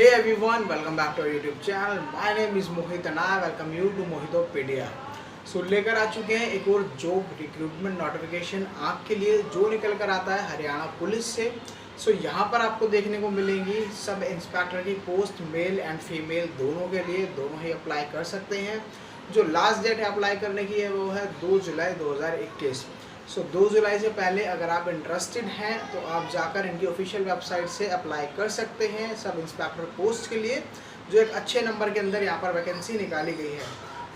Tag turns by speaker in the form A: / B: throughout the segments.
A: Hey everyone, welcome back to our YouTube channel. My name is Mohit and I welcome you to Mohitopedia. So लेकर आ चुके हैं एक और job recruitment notification आपके लिए जो निकल कर आता है हरियाणा पुलिस से। सो यहाँ पर आपको देखने को मिलेंगी सब इंस्पेक्टर की पोस्ट मेल एंड फीमेल दोनों के लिए, दोनों ही अप्लाई कर सकते हैं। जो लास्ट डेट है अप्लाई करने की है वो है 2 जुलाई 2021। सो 2 जुलाई से पहले अगर आप इंटरेस्टेड हैं तो आप जाकर इनकी ऑफिशियल वेबसाइट से अप्लाई कर सकते हैं सब इंस्पेक्टर पोस्ट के लिए, जो एक अच्छे नंबर के अंदर यहाँ पर वैकेंसी निकाली गई है।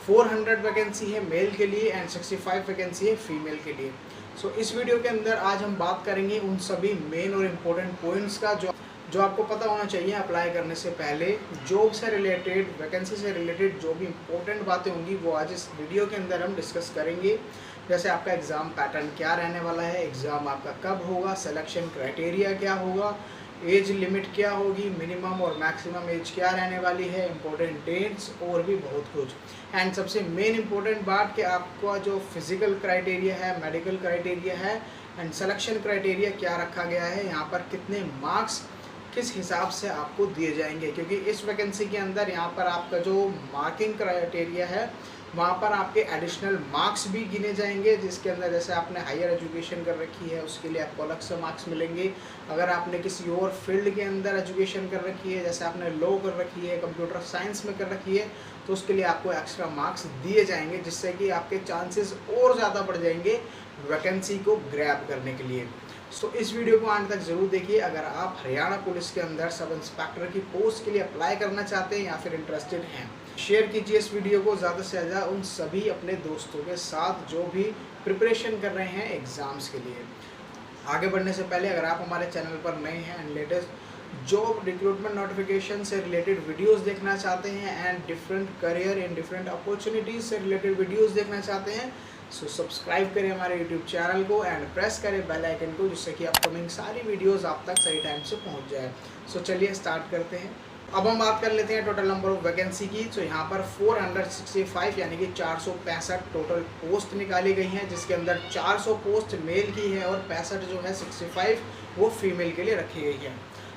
A: 400 वैकेंसी है मेल के लिए एंड 65 वैकेंसी है फीमेल के लिए। सो इस वीडियो के अंदर आज हम बात करेंगे उन सभी मेन और इम्पोर्टेंट पॉइंट्स का जो आपको पता होना चाहिए अप्लाई करने से पहले। जॉब से रिलेटेड, वैकेंसी से रिलेटेड जो भी इम्पोर्टेंट बातें होंगी वो आज इस वीडियो के अंदर हम डिस्कस करेंगे। जैसे आपका एग्ज़ाम पैटर्न क्या रहने वाला है, एग्ज़ाम आपका कब होगा, सिलेक्शन क्राइटेरिया क्या होगा, एज लिमिट क्या होगी, मिनिमम और मैक्सिमम एज क्या रहने वाली है, इम्पोर्टेंट डेट्स और भी बहुत कुछ। एंड सबसे मेन इम्पोर्टेंट बात कि आपका जो फिज़िकल क्राइटेरिया है, मेडिकल क्राइटेरिया है एंड सिलेक्शन क्राइटेरिया क्या रखा गया है, यहाँ पर कितने मार्क्स किस हिसाब से आपको दिए जाएंगे। क्योंकि इस वैकेंसी के अंदर यहाँ पर आपका जो मार्किंग क्राइटेरिया है वहाँ पर आपके एडिशनल मार्क्स भी गिने जाएंगे, जिसके अंदर जैसे आपने हायर एजुकेशन कर रखी है उसके लिए आपको अलग से मार्क्स मिलेंगे। अगर आपने किसी और फील्ड के अंदर एजुकेशन कर रखी है, जैसे आपने लॉ कर रखी है, कंप्यूटर साइंस में कर रखी है, तो उसके लिए आपको एक्स्ट्रा मार्क्स दिए जाएंगे, जिससे कि आपके चांसेस और ज़्यादा बढ़ जाएंगे वैकेंसी को ग्रैब करने के लिए। तो इस वीडियो को अंत तक ज़रूर देखिए अगर आप हरियाणा पुलिस के अंदर सब इंस्पेक्टर की पोस्ट के लिए अप्लाई करना चाहते हैं या फिर इंटरेस्टेड हैं। शेयर कीजिए इस वीडियो को ज़्यादा से ज़्यादा उन सभी अपने दोस्तों के साथ जो भी प्रिपरेशन कर रहे हैं एग्ज़ाम्स के लिए। आगे बढ़ने से पहले अगर आप हमारे चैनल पर नए हैं and latest job recruitment notification से रिलेटेड वीडियोस देखना चाहते हैं and different career and different opportunities से रिलेटेड वीडियोस देखना चाहते हैं, सो सब्सक्राइब करें हमारे यूट्यूब चैनल को एंड प्रेस करें बेल आइकन को, जिससे कि अपकमिंग सारी वीडियोस आप तक सही टाइम से पहुंच जाए। सो चलिए स्टार्ट करते हैं। अब हम बात कर लेते हैं टोटल नंबर ऑफ वैकेंसी की। तो यहाँ पर 465 यानी कि 465 टोटल पोस्ट निकाली गई हैं, जिसके अंदर 400 पोस्ट मेल की है और 65 जो है 65 वो फीमेल के लिए रखी गई है।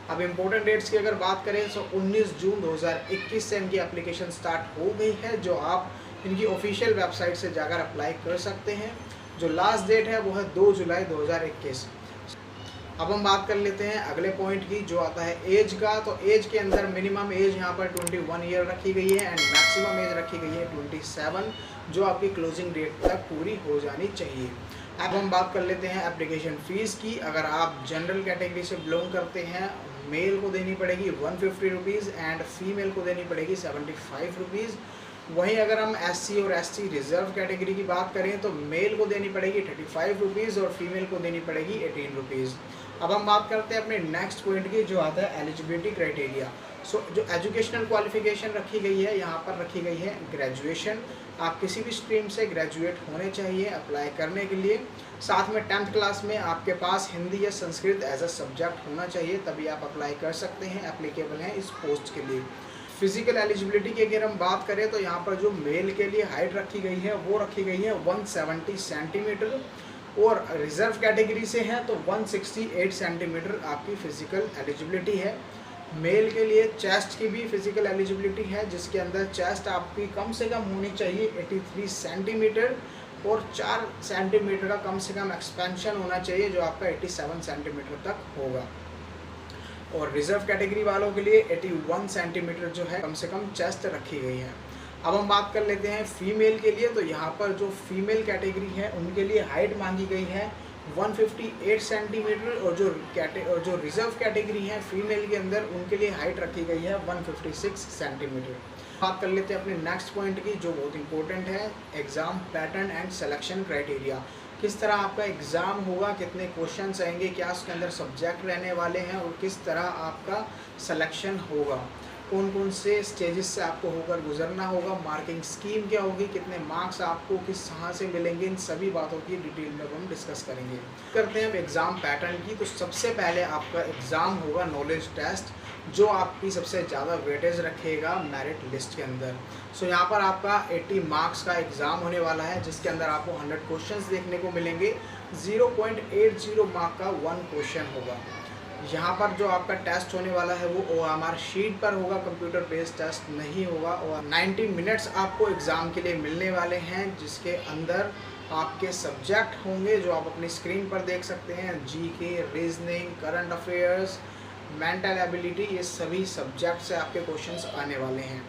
A: अब इम्पोर्टेंट डेट्स की अगर बात करें तो 19 जून 2021 से इनकी एप्लीकेशन स्टार्ट हो गई है, जो आप इनकी ऑफिशियल वेबसाइट से जाकर अप्लाई कर सकते हैं। जो लास्ट डेट है वो है 2 जुलाई 2021। अब हम बात कर लेते हैं अगले पॉइंट की, जो आता है एज का। तो एज के अंदर मिनिमम एज यहाँ पर 21 ईयर रखी गई है एंड मैक्सिमम एज रखी गई है 27, जो आपकी क्लोजिंग डेट तक पूरी हो जानी चाहिए। अब हम बात कर लेते हैं एप्लीकेशन फ़ीस की। अगर आप जनरल कैटेगरी से बिलोंग करते हैं, मेल को देनी पड़ेगी 150 रुपीज़ एंड फीमेल को देनी पड़ेगी 75 रुपीज़। वहीं अगर हम SC और ST रिजर्व कैटेगरी की बात करें तो मेल को देनी पड़ेगी 35 रुपीज़ और फीमेल को देनी पड़ेगी 18 रुपीज़। अब हम बात करते हैं अपने नेक्स्ट पॉइंट की, जो आता है एलिजिबिलिटी क्राइटेरिया। सो जो एजुकेशनल क्वालिफिकेशन रखी गई है यहाँ पर रखी गई है ग्रेजुएशन। आप किसी भी स्ट्रीम से ग्रेजुएट होने चाहिए अप्लाई करने के लिए। साथ में 10th क्लास में आपके पास हिंदी या संस्कृत एज अ सब्जेक्ट होना चाहिए, तभी आप अप्लाई कर सकते हैं, एप्लीकेबल हैं इस पोस्ट के लिए। फिजिकल एलिजिबिलिटी की अगर हम बात करें तो यहाँ पर जो मेल के लिए हाइट रखी गई है वो रखी गई है 170 सेंटीमीटर और रिजर्व कैटेगरी से हैं तो 168 सेंटीमीटर आपकी फ़िज़िकल एलिजिबिलिटी है। मेल के लिए चेस्ट की भी फिज़िकल एलिजिबिलिटी है, जिसके अंदर चेस्ट आपकी कम से कम होनी चाहिए 83 सेंटीमीटर और 4 सेंटीमीटर का कम से कम एक्सपेंशन होना चाहिए, जो आपका 87 सेंटीमीटर तक होगा। और रिजर्व कैटेगरी वालों के लिए 81 सेंटीमीटर जो है कम से कम चेस्ट रखी गई है। अब हम बात कर लेते हैं फीमेल के लिए। तो यहाँ पर जो फीमेल कैटेगरी है उनके लिए हाइट मांगी गई है 158 सेंटीमीटर और जो रिजर्व कैटेगरी है फीमेल के अंदर उनके लिए हाइट रखी गई है 156 सेंटीमीटर। बात कर लेते हैं अपने नेक्स्ट पॉइंट की, जो बहुत इंपॉर्टेंट है, exam pattern and selection criteria. किस तरह आपका एग्ज़ाम होगा, कितने क्वेश्चंस आएंगे, क्या उसके अंदर सब्जेक्ट रहने वाले हैं और किस तरह आपका सिलेक्शन होगा, कौन कौन से स्टेजेस से आपको होकर गुजरना होगा, मार्किंग स्कीम क्या होगी, कितने मार्क्स आपको किस तरह से मिलेंगे, इन सभी बातों की डिटेल में हम डिस्कस करेंगे। करते हैं अब एग्ज़ाम पैटर्न की। तो सबसे पहले आपका एग्ज़ाम होगा नॉलेज टेस्ट, जो आपकी सबसे ज़्यादा वेटेज रखेगा मेरिट लिस्ट के अंदर। सो यहाँ पर आपका 80 मार्क्स का एग्ज़ाम होने वाला है, जिसके अंदर आपको 100 क्वेश्चंस देखने को मिलेंगे। 0.80 मार्क का 1 क्वेश्चन होगा। यहाँ पर जो आपका टेस्ट होने वाला है वो OMR शीट पर होगा, कंप्यूटर बेस्ड टेस्ट नहीं होगा। और 90 मिनट्स आपको एग्ज़ाम के लिए मिलने वाले हैं, जिसके अंदर आपके सब्जेक्ट होंगे जो आप अपनी स्क्रीन पर देख सकते हैं। GK, reasoning, current affairs, mental ability, ये सभी सब्जेक्ट से आपके क्वेश्चंस आने वाले हैं।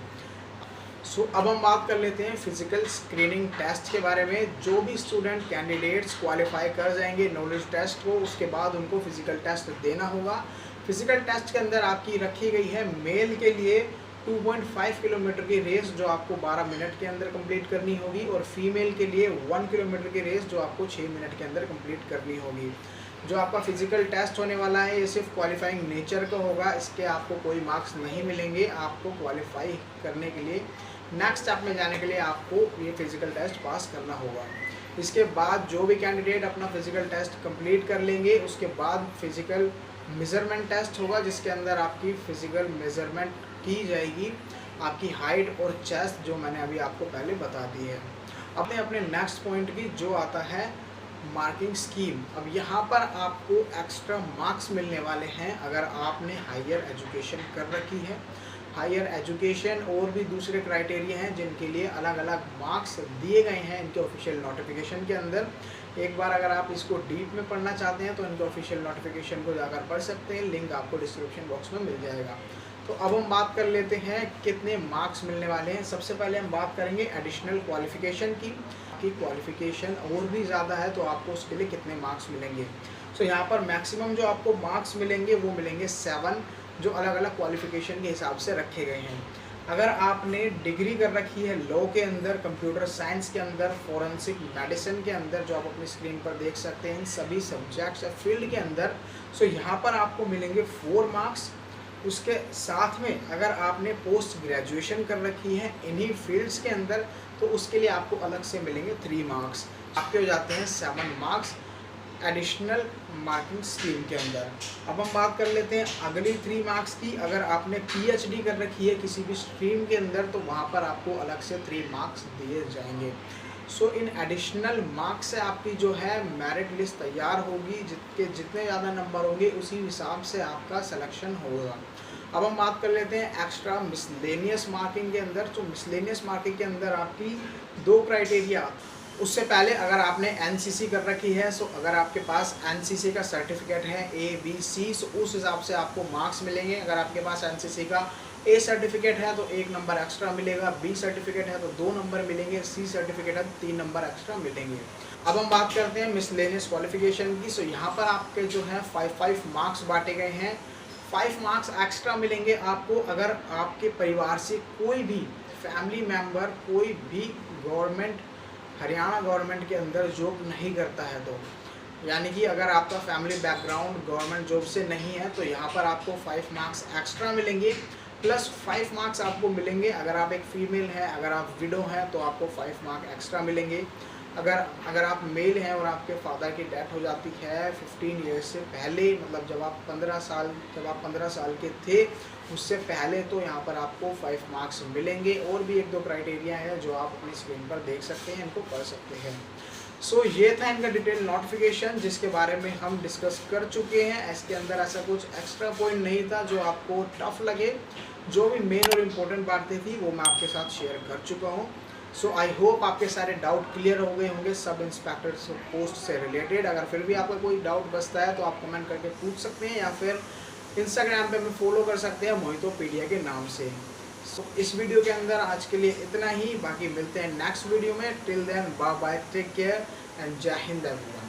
A: अब हम बात कर लेते हैं फिजिकल स्क्रीनिंग टेस्ट के बारे में। जो भी स्टूडेंट कैंडिडेट्स क्वालिफाई कर जाएंगे नॉलेज टेस्ट को, उसके बाद उनको फिजिकल टेस्ट देना होगा। फिजिकल टेस्ट के अंदर आपकी रखी गई है मेल के लिए 2.5 किलोमीटर की रेस जो आपको 12 मिनट के अंदर कंप्लीट करनी होगी, और फीमेल के लिए 1 किलोमीटर की रेस जो आपको 6 मिनट के अंदर कंप्लीट करनी होगी। जो आपका फिजिकल टेस्ट होने वाला है ये सिर्फ क्वालिफाइंग नेचर का होगा, इसके आपको कोई मार्क्स नहीं मिलेंगे। आपको क्वालिफाई करने के लिए, नेक्स्ट स्टेप में जाने के लिए आपको ये फिजिकल टेस्ट पास करना होगा। इसके बाद जो भी कैंडिडेट अपना फिजिकल टेस्ट कंप्लीट कर लेंगे, उसके बाद फिजिकल मेज़रमेंट टेस्ट होगा, जिसके अंदर आपकी फ़िज़िकल मेज़रमेंट की जाएगी, आपकी हाइट और चेस्ट, जो मैंने अभी आपको पहले बता दी है। अपने नेक्स्ट पॉइंट की जो आता है मार्किंग स्कीम। अब यहाँ पर आपको एक्स्ट्रा मार्क्स मिलने वाले हैं अगर आपने हायर एजुकेशन कर रखी है। हायर एजुकेशन और भी दूसरे क्राइटेरिया हैं जिनके लिए अलग अलग मार्क्स दिए गए हैं इनके ऑफिशियल नोटिफिकेशन के अंदर। एक बार अगर आप इसको डीप में पढ़ना चाहते हैं तो इनके ऑफिशियल नोटिफिकेशन को जाकर पढ़ सकते हैं, लिंक आपको डिस्क्रिप्शन बॉक्स में मिल जाएगा। तो अब हम बात कर लेते हैं कितने मार्क्स मिलने वाले हैं। सबसे पहले हम बात करेंगे एडिशनल क्वालिफ़िकेशन की क्वालिफ़िकेशन और भी ज़्यादा है तो आपको उसके लिए कितने मार्क्स मिलेंगे। सो यहाँ पर मैक्सिमम जो आपको मार्क्स मिलेंगे वो मिलेंगे 7, जो अलग अलग क्वालिफ़िकेशन के हिसाब से रखे गए हैं। अगर आपने डिग्री कर रखी है लॉ के अंदर, कंप्यूटर साइंस के अंदर, फॉरेंसिक मेडिसिन के अंदर, जो आप अपनी स्क्रीन पर देख सकते हैं, इन सभी सब्जेक्ट्स या फील्ड के अंदर, सो यहाँ पर आपको मिलेंगे 4 मार्क्स। उसके साथ में अगर आपने पोस्ट ग्रेजुएशन कर रखी है इन्हीं फील्ड्स के अंदर तो उसके लिए आपको अलग से मिलेंगे 3 मार्क्स। आपके हो जाते हैं 7 मार्क्स एडिशनल मार्किंग स्कीम के अंदर। अब हम बात कर लेते हैं अगली 3 मार्क्स की। अगर आपने PhD कर रखी है किसी भी स्ट्रीम के अंदर तो वहाँ पर आपको अलग से 3 मार्क्स दिए जाएंगे। सो इन एडिशनल मार्क्स से आपकी जो है मेरिट लिस्ट तैयार होगी, जितने ज़्यादा नंबर होंगे उसी हिसाब से आपका सिलेक्शन होगा। अब हम बात कर लेते हैं एक्स्ट्रा मिसलेनियस मार्किंग के अंदर। तो मिसलेनियस मार्किंग के अंदर आपकी 2 क्राइटेरिया। उससे पहले अगर आपने NCC कर रखी है, सो अगर आपके पास NCC का सर्टिफिकेट है A, B, C, सो उस हिसाब से आपको मार्क्स मिलेंगे। अगर आपके पास NCC का A सर्टिफिकेट है तो 1 नंबर एक्स्ट्रा मिलेगा, B सर्टिफिकेट है तो 2 नंबर मिलेंगे, C सर्टिफिकेट है तो 3 नंबर एक्स्ट्रा मिलेंगे। अब हम बात करते हैं मिसलेनियस क्वालिफिकेशन की। सो यहाँ पर आपके जो है 5 मार्क्स बांटे गए हैं। 5 मार्क्स एक्स्ट्रा मिलेंगे आपको अगर आपके परिवार से कोई भी फैमिली मेम्बर कोई भी गवर्नमेंट, हरियाणा गवर्नमेंट के अंदर जॉब नहीं करता है तो, यानी कि अगर आपका फैमिली बैकग्राउंड गवर्नमेंट जॉब से नहीं है तो यहाँ पर आपको 5 मार्क्स एक्स्ट्रा मिलेंगे। प्लस 5 मार्क्स आपको मिलेंगे अगर आप एक फ़ीमेल हैं, अगर आप विडो हैं तो आपको 5 मार्क एक्स्ट्रा मिलेंगे। अगर आप मेल हैं और आपके फादर की डेथ हो जाती है 15 ईयर्स से पहले, मतलब जब आप 15 साल के थे उससे पहले, तो यहाँ पर आपको 5 मार्क्स मिलेंगे। और भी 1-2 क्राइटेरिया है जो आप अपनी स्क्रीन पर देख सकते हैं, इनको पढ़ सकते हैं। सो ये था इनका डिटेल नोटिफिकेशन जिसके बारे में हम डिस्कस कर चुके हैं। इसके अंदर ऐसा कुछ एक्स्ट्रा पॉइंट नहीं था जो आपको टफ लगे। जो भी मेन और इम्पोर्टेंट बातें थी वो मैं आपके साथ शेयर कर चुका हूँ। सो आई होप आपके सारे डाउट क्लियर हो गए होंगे सब इंस्पेक्टर पोस्ट से रिलेटेड। अगर फिर भी आपका कोई डाउट बचता है तो आप कमेंट करके पूछ सकते हैं या फिर इंस्टाग्राम पे हमें फॉलो कर सकते हैं मोहितोपीडिया के नाम से। सो इस वीडियो के अंदर आज के लिए इतना ही, बाकी मिलते हैं नेक्स्ट वीडियो में। Till then bye bye, take care and Jai Hind everyone.